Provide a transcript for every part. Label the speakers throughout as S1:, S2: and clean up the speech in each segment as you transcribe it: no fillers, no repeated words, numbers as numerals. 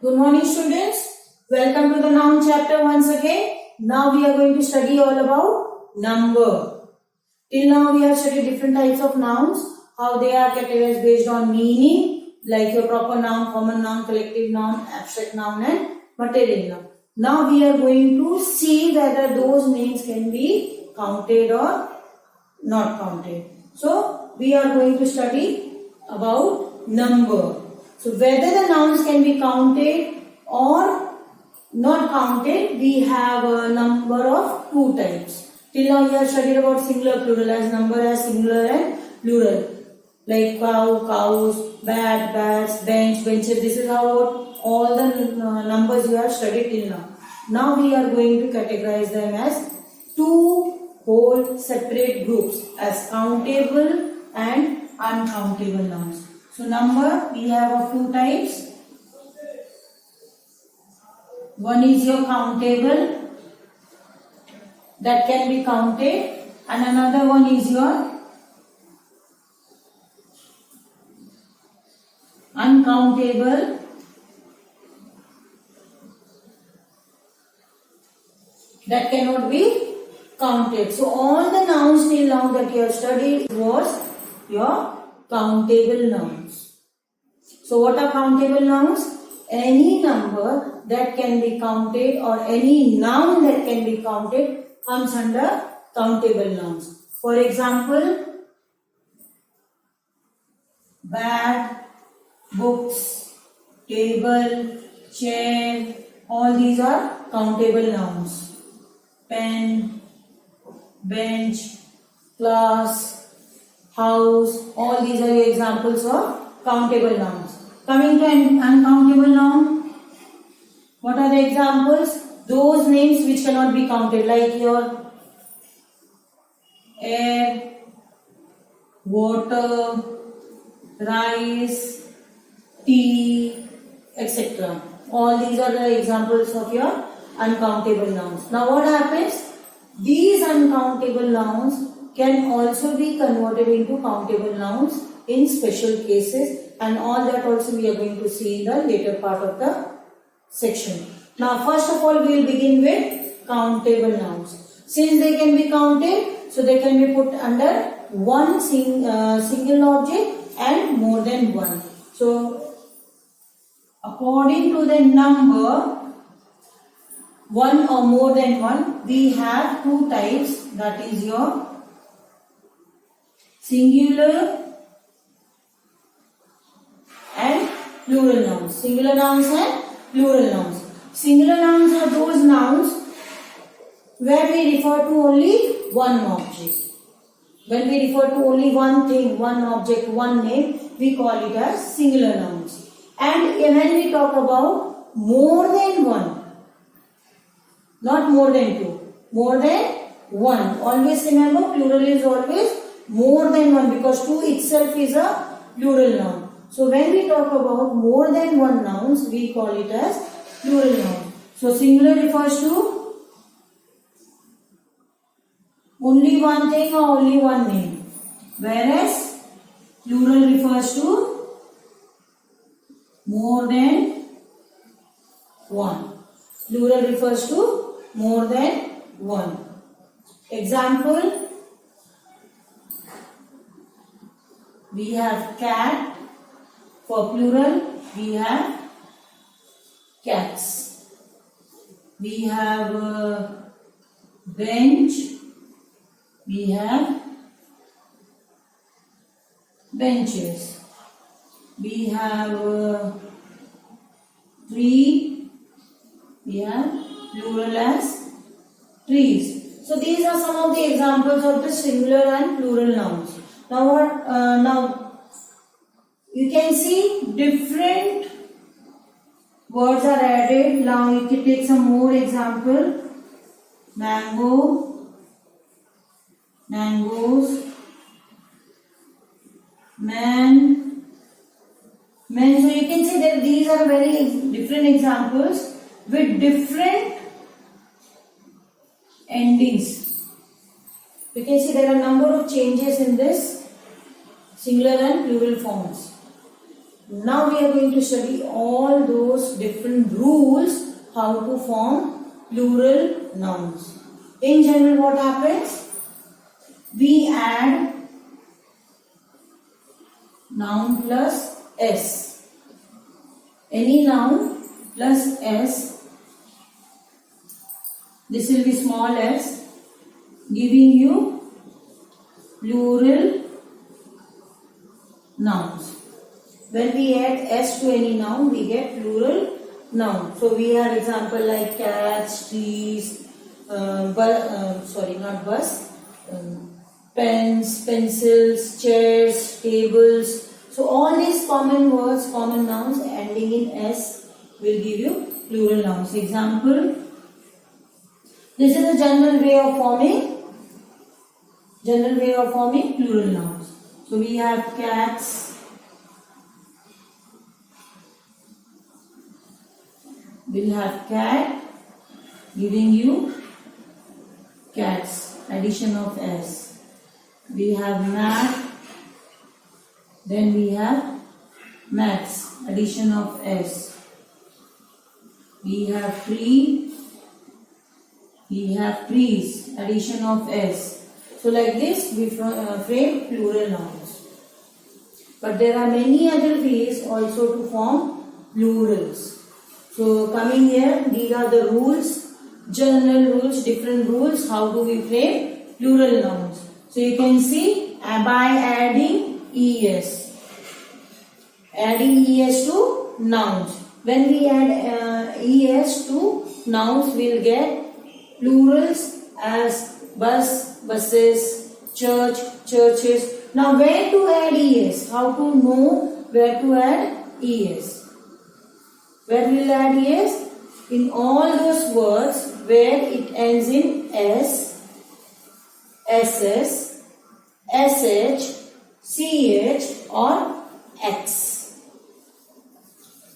S1: Good morning students. Welcome to the noun chapter once again. Now we are going to study all about number. Till now we have studied different types of nouns, how they are categorized based on meaning, like your proper noun, common noun, collective noun, abstract noun and material noun. Now we are going to see whether those names can be counted or not counted. So we are going to study about number. So whether the nouns can be counted or not counted, we have a number of two types. Till now we have studied about singular, plural, as number as singular and plural. Like cow, cows, bat, bats, bench, benches. This is how all the numbers you have studied till now. Now we are going to categorize them as two whole separate groups as countable and uncountable nouns. So number we have of two types. One is your countable that can be counted and another one is your uncountable that cannot be counted. So all the nouns till now that you have studied was your countable nouns. So what are countable nouns? Any number that can be counted or any noun that can be counted comes under countable nouns. For example, bag, books, table, chair, all these are countable nouns. Pen, bench, class, house, all these are examples of countable nouns. Coming to an uncountable noun, what are the examples? Those names which cannot be counted, like your air, water, rice, tea, etc. All these are the examples of your uncountable nouns. Now what happens? These uncountable nouns can also be converted into countable nouns in special cases, and all that also we are going to see in the later part of the section. Now first of all we will begin with countable nouns. Since they can be counted, so they can be put under one single object and more than one. So according to the number one or more than one, we have two types, that is your singular and plural nouns. Singular nouns and plural nouns. Singular nouns are those nouns where we refer to only one object. When we refer to only one thing, one object, one name, we call it as singular nouns. And when we talk about more than one, not more than two, more than one. Always remember, plural is always more than one because two itself is a plural noun. So when we talk about more than one nouns, we call it as plural noun. So singular refers to only one thing or only one name, whereas plural refers to more than one. Plural refers to more than one. Example, we have cat. For plural, we have cats. We have bench. We have benches. We have tree. We have plural as trees. So these are some of the examples of the singular and plural nouns. Now you can see different words are added. Now you can take some more example. Mango, mangoes, man, men. So you can see that these are very different examples with different endings. You can see there are a number of changes in this singular and plural forms. Now we are going to study all those different rules how to form plural nouns. In general, what happens? We add noun plus s. Any noun plus s. This will be small s, giving you plural nouns. When we add s to any noun, we get plural noun. So we have example like cats, trees, pens, pencils, chairs, tables. So all these common words, common nouns ending in s will give you plural nouns. Example, this is a general way of forming plural nouns. So we have cats. We'll have cat, giving you cats, addition of s. We have mat, then we have mats, addition of s. We have tree, we have trees, addition of s. So like this we frame plural nouns. But there are many other ways also to form plurals. So coming here, these are the rules, general rules, different rules, how do we frame plural nouns. So you can see by adding es. Adding es to nouns. When we add es to nouns, we will get plurals as bus, buses, church, churches. Now where to add es? How to know where to add es? Where we will add es? In all those words where it ends in s, ss, sh, ch or x.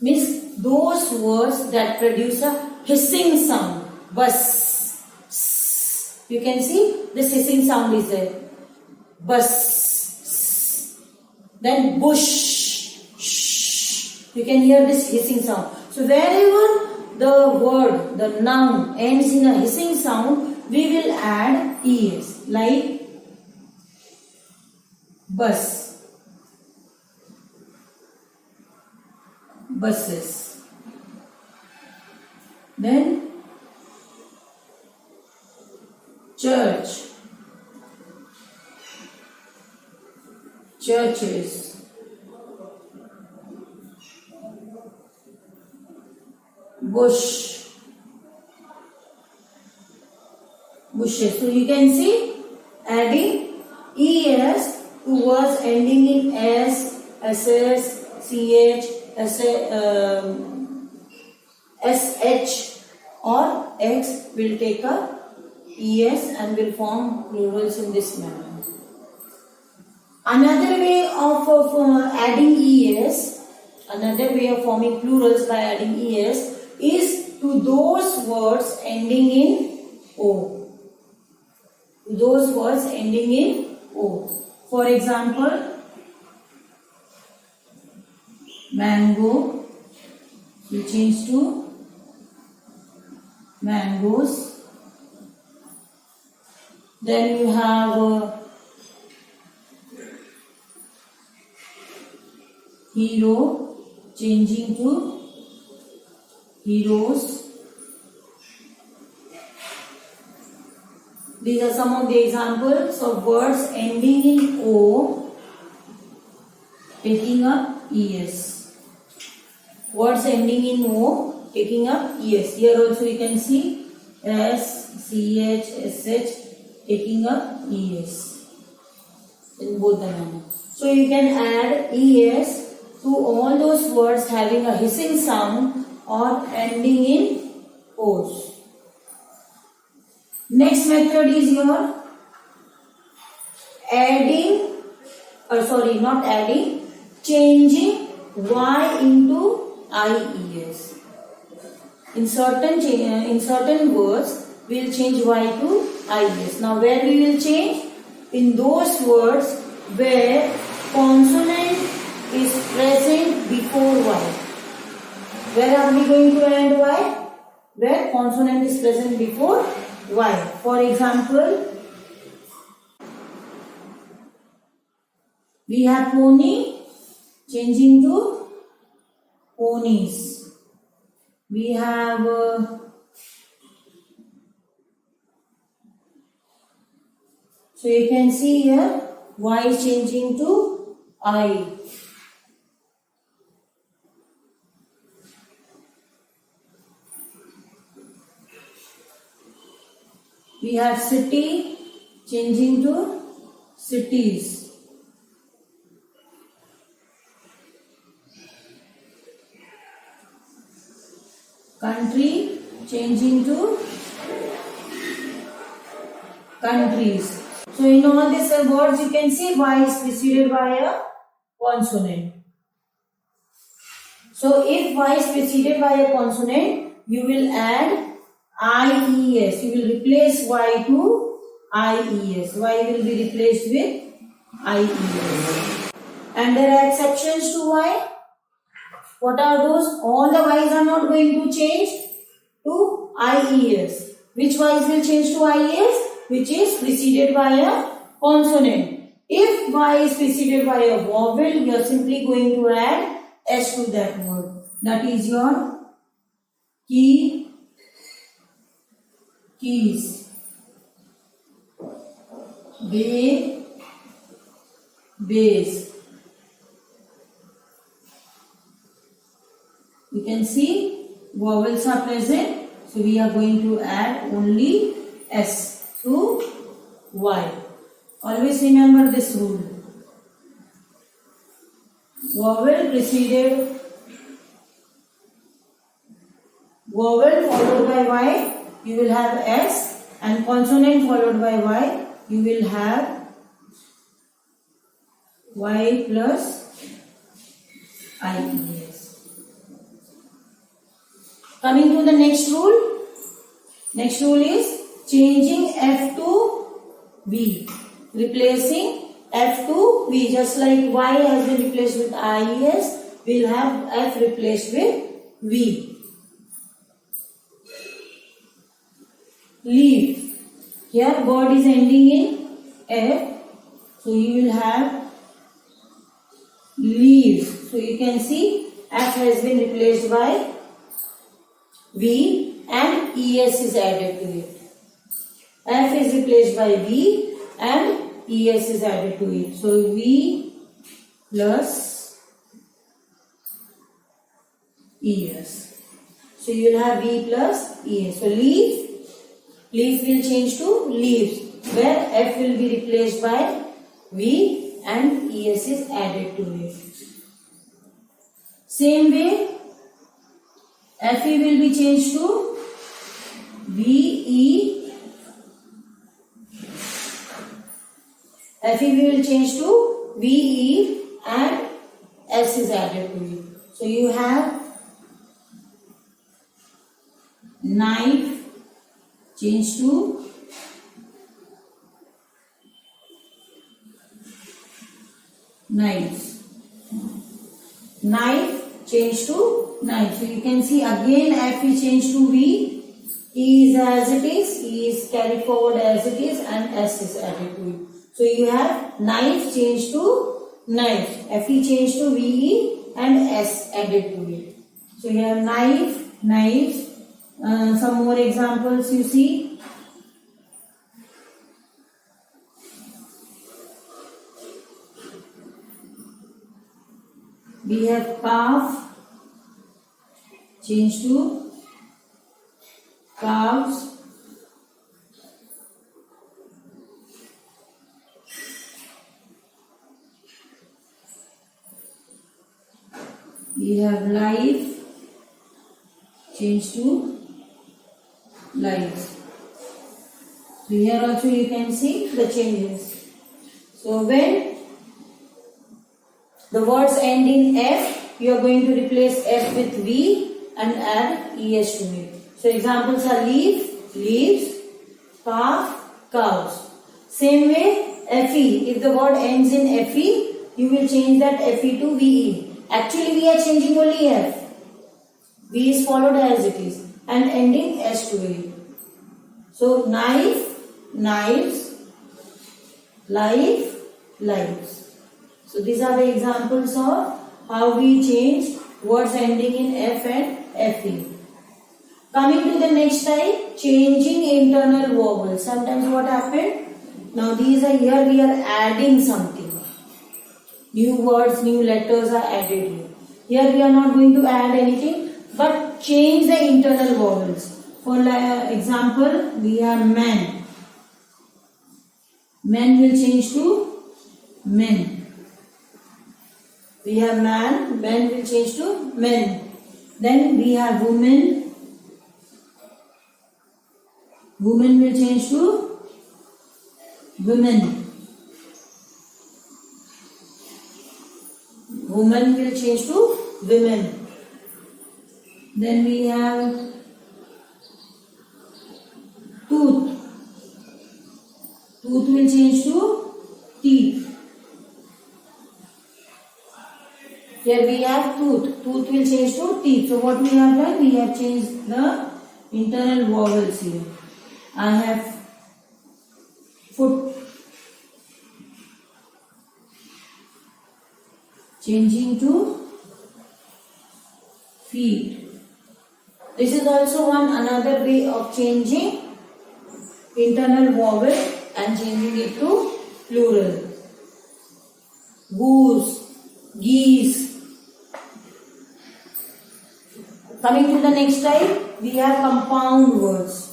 S1: Means those words that produce a hissing sound. Bus. You can see this hissing sound is there. Bus. Then bush. You can hear this hissing sound. So wherever the word, the noun ends in a hissing sound, we will add es. Like bus, buses. Then church, churches. Bush, bushes. So you can see adding es to words ending in s, ss, ch, sh or x will take a es and will form plurals in this manner. Another way of adding es, another way of forming plurals by adding es is to those words ending in o. Those words ending in o. For example, mango, you change to mangoes. Then you have hero, changing to heroes. These are some of the examples of words ending in o, taking up es. Words ending in o, taking up es. Here also you can see s, ch, sh, taking up es in both the manner. So you can add es to all those words having a hissing sound or ending in os. Next method is your changing y into ies. In certain words, we will change y to ies. Now, where we will change? In those words where consonant is present before Y. Where are we going to end Y? Where consonant is present before Y. For example, we have pony changing to ponies. We have so you can see here Y is changing to I. We have city changing to cities. Country changing to countries. So in all these words you can see Y is preceded by a consonant. So if Y is preceded by a consonant, you will add IES. You will replace Y to IES. Y will be replaced with IES. And there are exceptions to Y. What are those? All the Y's are not going to change to IES. Which Y's will change to IES? Which is preceded by a consonant. If Y is preceded by a vowel, you are simply going to add S to that word. That is your key, keys, bay, base. You can see vowels are present, so we are going to add only S to Y. Always remember this rule. Vowel preceded, vowel followed by Y, you will have S, and consonant followed by Y, you will have Y plus IES. Coming to the next rule. Next rule is changing F to V. Replacing F to V. Just like Y has been replaced with IES, we will have F replaced with V. Leave. Here word is ending in F. So you will have leave. So you can see F has been replaced by V and ES is added to it. F is replaced by V and ES is added to it. So V plus ES. So you will have V plus ES. So leaf will change to leaves, where F will be replaced by V and ES is added to it. Same way, FE will be changed to VE. FE will change to VE and S is added to it. So you have knife change to knives. Knife change to knife. So you can see again F is changed to V. E is as it is. E is carried forward as it is and S is added to it. So you have knife change to knife. Fe changed to VE and S added to it. So you have knife, knives. Some more examples you see. We have calf change to calves. We have life change to lives. So here also you can see the changes. So when the words end in F, you are going to replace F with V and add ES to it. So examples are leaf, leaves, calf, cows. Same way, FE. If the word ends in FE, you will change that FE to VE. Actually, we are changing only F. V is followed as it is and ending S to A. So, knife, knives, life, lives. So, these are the examples of how we change words ending in F and FE. Coming to the next type, changing internal vowels. Sometimes what happened? Now these are here we are adding something. New words, new letters are added here. Here we are not going to add anything but change the internal vowels. For example, we have man. Men will change to men. We have man, men will change to men. Then we have woman. Women will change to women. Woman will change to women. Then we have tooth. Tooth will change to teeth. Here we have tooth. Tooth will change to teeth. So what we have done? We have changed the internal vowels here. I have foot. Changing to feet. This is also another way of changing internal vowel and changing it to plural. Goose, geese. Coming to the next type, we have compound words.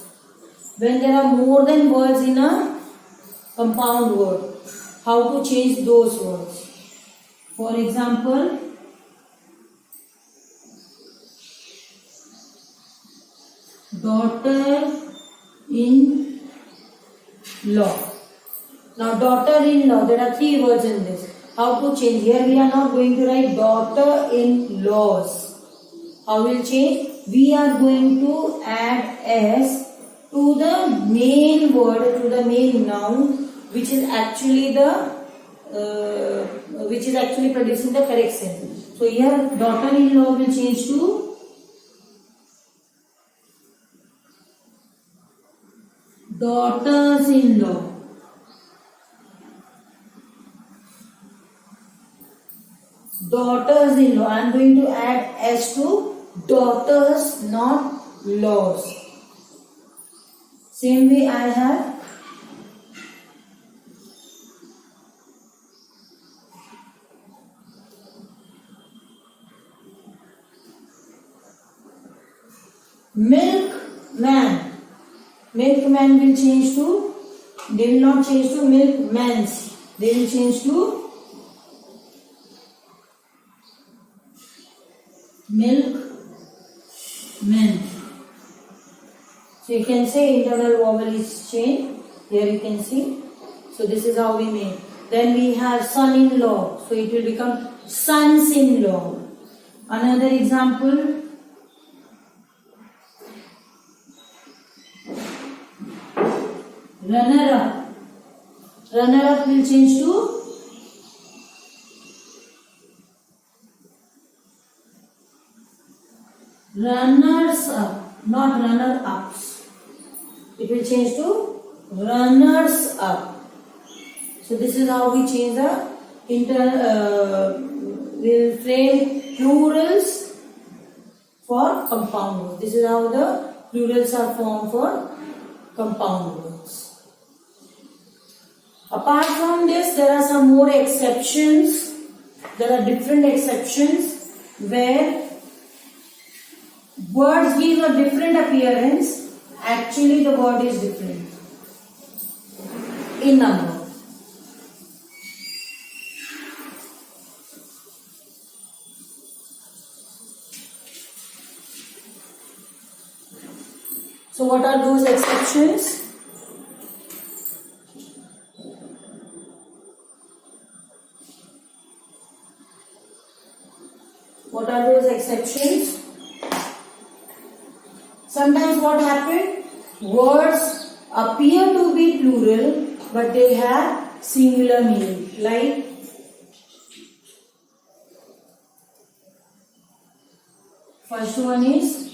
S1: When there are more than words in a compound word, how to change those words? For example, daughter-in-law. Now, daughter-in-law, there are 3 words in this. How to change? Here we are not going to write daughter-in-laws. How will change? We are going to add S to the main word, to the main noun, which is actually producing the correct sentence. So here daughter-in-law will change to daughters-in-law. Daughters-in-law. I am going to add S to daughters, not laws. Same way I have milkman. Milkman will change to, they will not change to milkmans. They will change to milkmen. So you can say internal vowel is changed. Here you can see. So this is how we make. Then we have son-in-law. So it will become sons-in-law. Another example. Runner-up. Runner-up will change to runners-up, not runner-ups. It will change to runners-up. So this is how we change the we'll frame plurals for compound words. This is how the plurals are formed for compound words. Apart from this, there are some more exceptions. There are different exceptions where words give a different appearance. Actually, the word is different in number. So, what are those exceptions? What are those exceptions? Sometimes what happened? Words appear to be plural, but they have singular meaning. Like First one is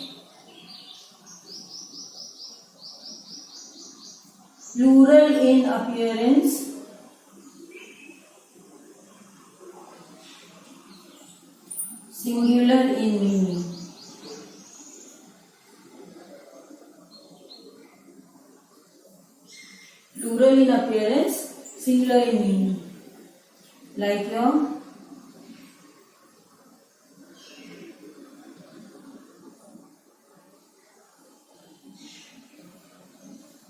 S1: plural in appearance, singular in meaning. Plural in appearance, singular in meaning. Like your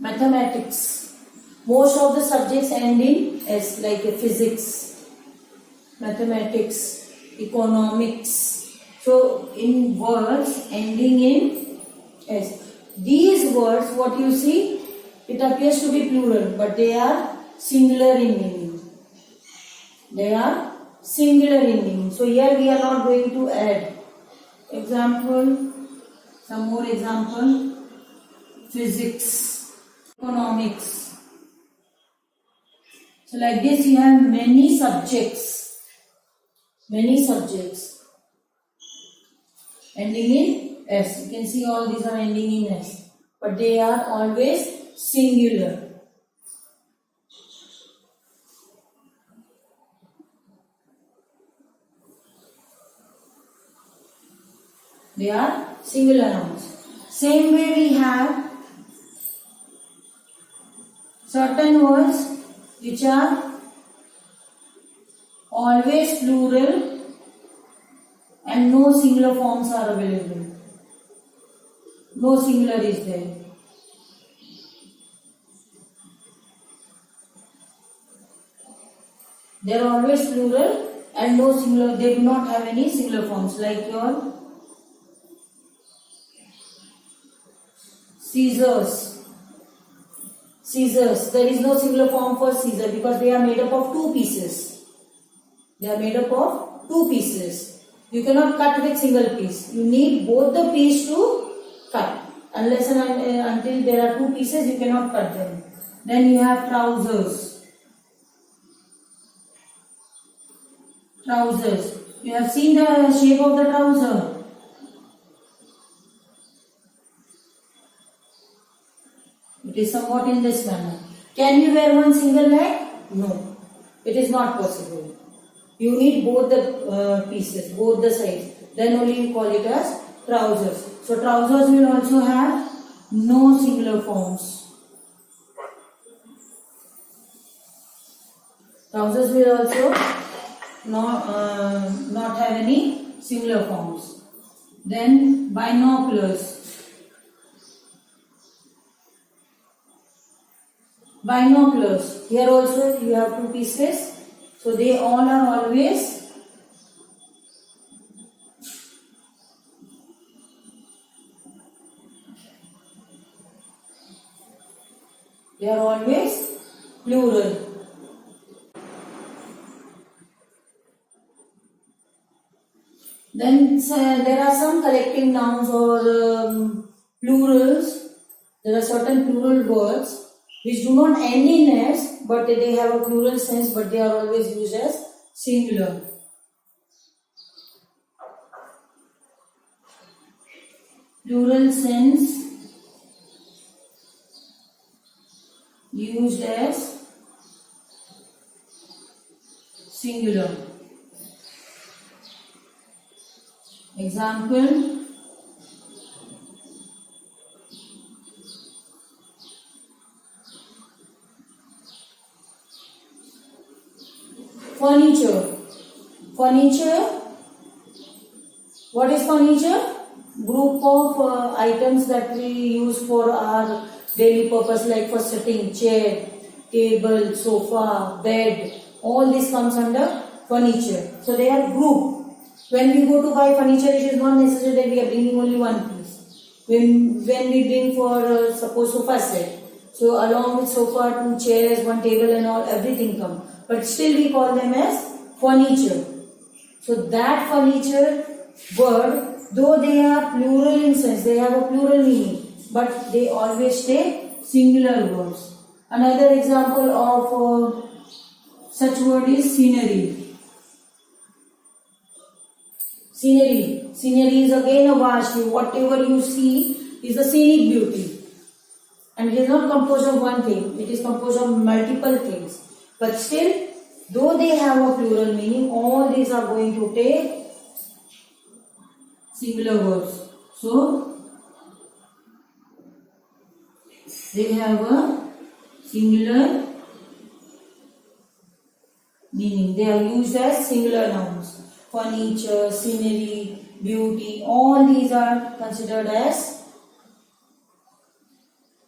S1: mathematics. Most of the subjects end in S, like physics, mathematics, economics. So in words ending in S. These words, what you see, it appears to be plural, but they are singular in meaning. They are singular in meaning. So here we are not going to add. Example, some more example, physics, economics. So like this you have many subjects ending in S. You can see all these are ending in S, but they are always singular. They are singular nouns. Same way we have certain words which are always plural and no singular forms are available. No singular is there. They are always plural and no singular, they do not have any singular forms, like your scissors. Scissors, there is no singular form for scissor because they are made up of two pieces. They are made up of two pieces. You cannot cut with single piece. You need both the piece to cut. Unless and until there are two pieces, you cannot cut them. Then you have trousers. Trousers. You have seen the shape of the trouser. It is somewhat in this manner. Can you wear one single leg? No. It is not possible. You need both the pieces, both the sides. Then only you call it as trousers. So trousers will also have no singular forms. Trousers will also not have any singular forms. Then binoculars. Binoculars. Here also you have two pieces. So they all are always plural. Then there are some collective nouns or plurals. There are certain plural words which do not end in S, but they have a plural sense, but they are always used as singular. Plural sense used as singular. Example, furniture. Furniture. What is furniture? Group of items that we use for our daily purpose, like for sitting, chair, table, sofa, bed. All this comes under furniture. So they are group. When we go to buy furniture, it is not necessary that we are bringing only one piece. When we bring for suppose sofa set, so along with sofa, two chairs, one table and all, everything comes. But still we call them as furniture. So that furniture word, though they are plural in sense, they have a plural meaning, but they always stay singular words. Another example of such word is scenery. Scenery. Scenery is again a vast view. Whatever you see is a scenic beauty. And it is not composed of one thing. It is composed of multiple things. But still, though they have a plural meaning, all these are going to take singular words. So, they have a singular meaning. They are used as singular nouns. Furniture, scenery, beauty, all these are considered as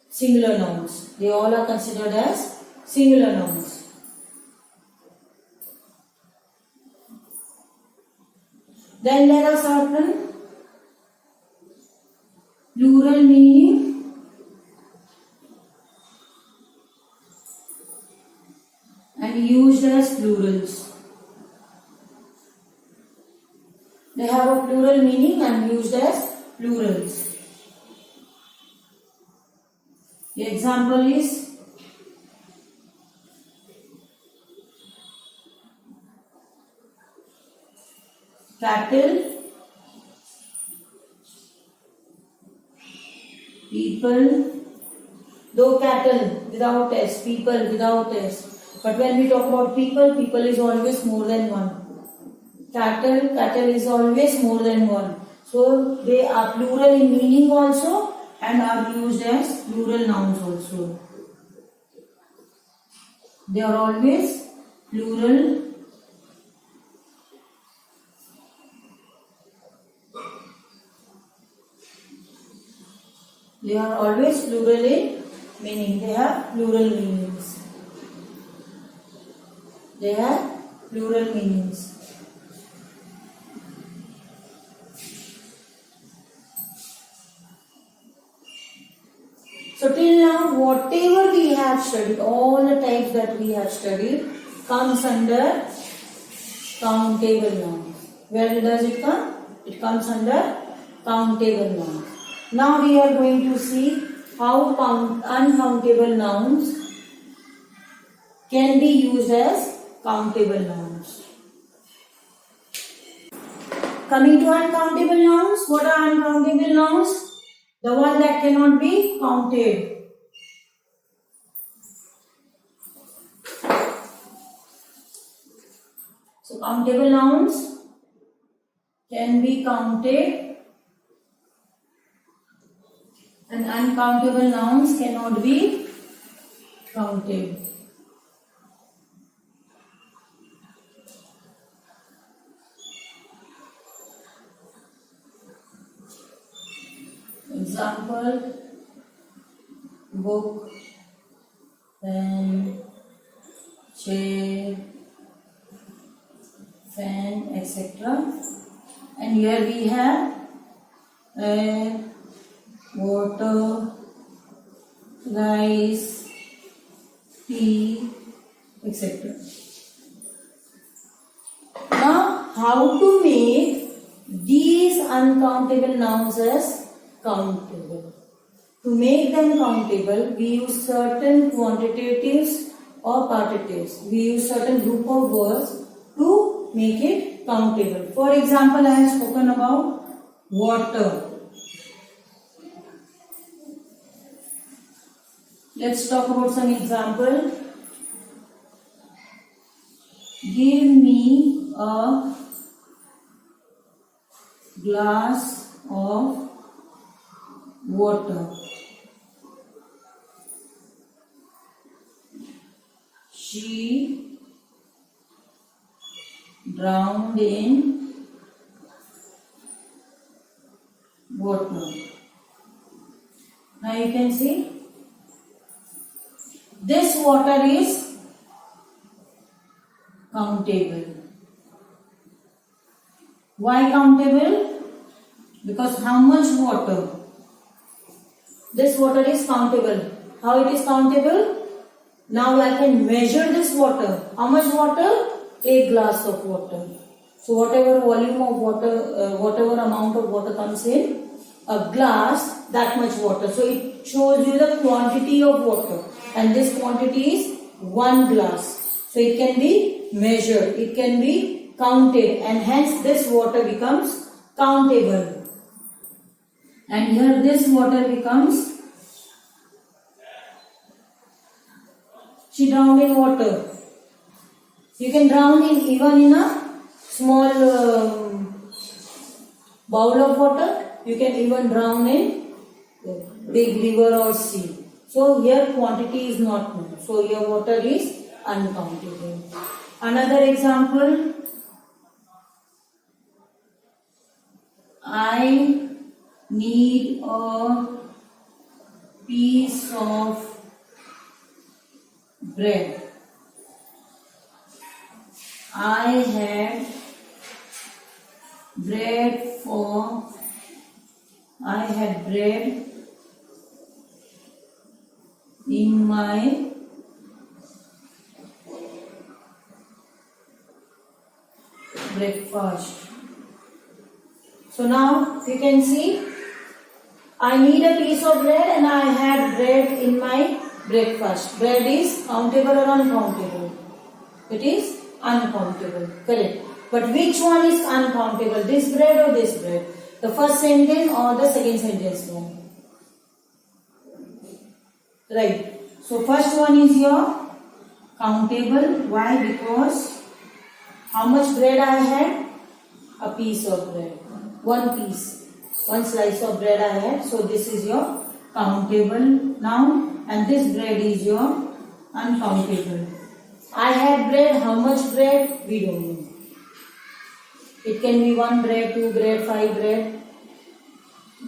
S1: singular nouns. They all are considered as singular nouns. Then let us open plural meaning and used as plurals. They have a plural meaning and used as plurals. The example is cattle, people, though cattle without S, people without S. But when we talk about people, people is always more than one. Cattle is always more than one. So they are plural in meaning also and are used as plural nouns also. They are always plural. They are always plural in meaning. They have plural meanings. They have plural meanings. So till now, whatever we have studied, all the types that we have studied, comes under countable nouns. Where does it come? It comes under countable nouns. Now we are going to see how uncountable nouns can be used as countable nouns. Coming to uncountable nouns, what are uncountable nouns? The one that cannot be counted. So countable nouns can be counted and uncountable nouns cannot be counted. Example, book, pen, chair, fan, etc. And here we have air, water, rice, tea, etc. Now, how to make these uncountable nouns as countable? To make them countable, we use certain quantitatives or partitives. We use certain group of words to make it countable. For example, I have spoken about water. Let's talk about some example. Give me a glass of water. She drowned in water. Now you can see this water is countable. Why countable? Because how much water? This water is countable. How it is countable? Now I can measure this water. How much water? A glass of water. So whatever volume of water, whatever amount of water comes in a glass, that much water. So it shows you the quantity of water. And this quantity is 1 glass. So it can be measured. It can be counted, and hence this water becomes countable. And here this water becomes, she drowned in water. You can drown in even in a small bowl of water. You can even drown in big river or sea. So here quantity is not known. So here water is uncountable. Another example. I need a piece of bread. I had bread in my breakfast. So now you can see, I need a piece of bread and I had bread in my breakfast. Bread is countable or uncountable? It is uncountable, correct. But which one is uncountable? This bread or this bread? The first sentence or the second sentence one? Right. So first one is your countable. Why? Because how much bread I had? A piece of bread. One piece. One slice of bread I had. So this is your countable noun, and this bread is your uncountable. I had bread. How much bread? We don't know. It can be 1 bread, 2 bread, 5 bread.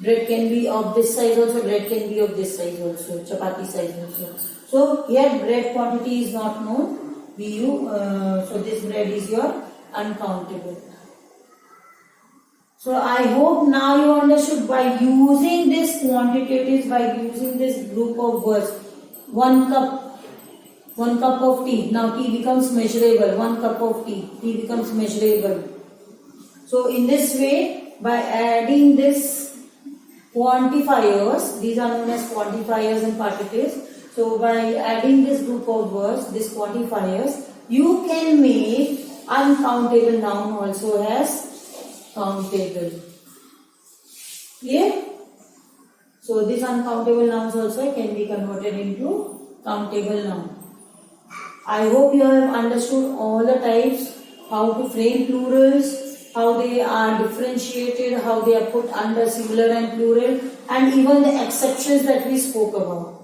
S1: Bread can be of this size also. Bread can be of this size also. Chapati size also. So here bread quantity is not known. So this bread is your uncountable. So I hope now you understood, by using this quantitatives, by using this group of words. 1 cup of tea. Now tea becomes measurable. 1 cup of tea. Tea becomes measurable. So in this way, by adding this quantifiers, these are known as quantifiers and particles. So by adding this group of words, this quantifiers, you can make uncountable noun also as countable. Clear? So these uncountable nouns also can be converted into countable noun. I hope you have understood all the types, how to frame plurals, how they are differentiated, how they are put under singular and plural, and even the exceptions that we spoke about.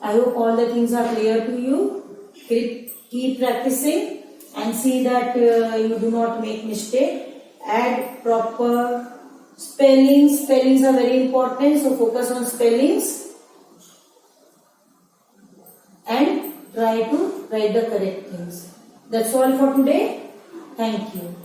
S1: I hope all the things are clear to you. Keep practicing and see that you do not make mistake. Add proper spellings. Spellings are very important, so focus on spellings and try to write the correct things. That's all for today. Thank you.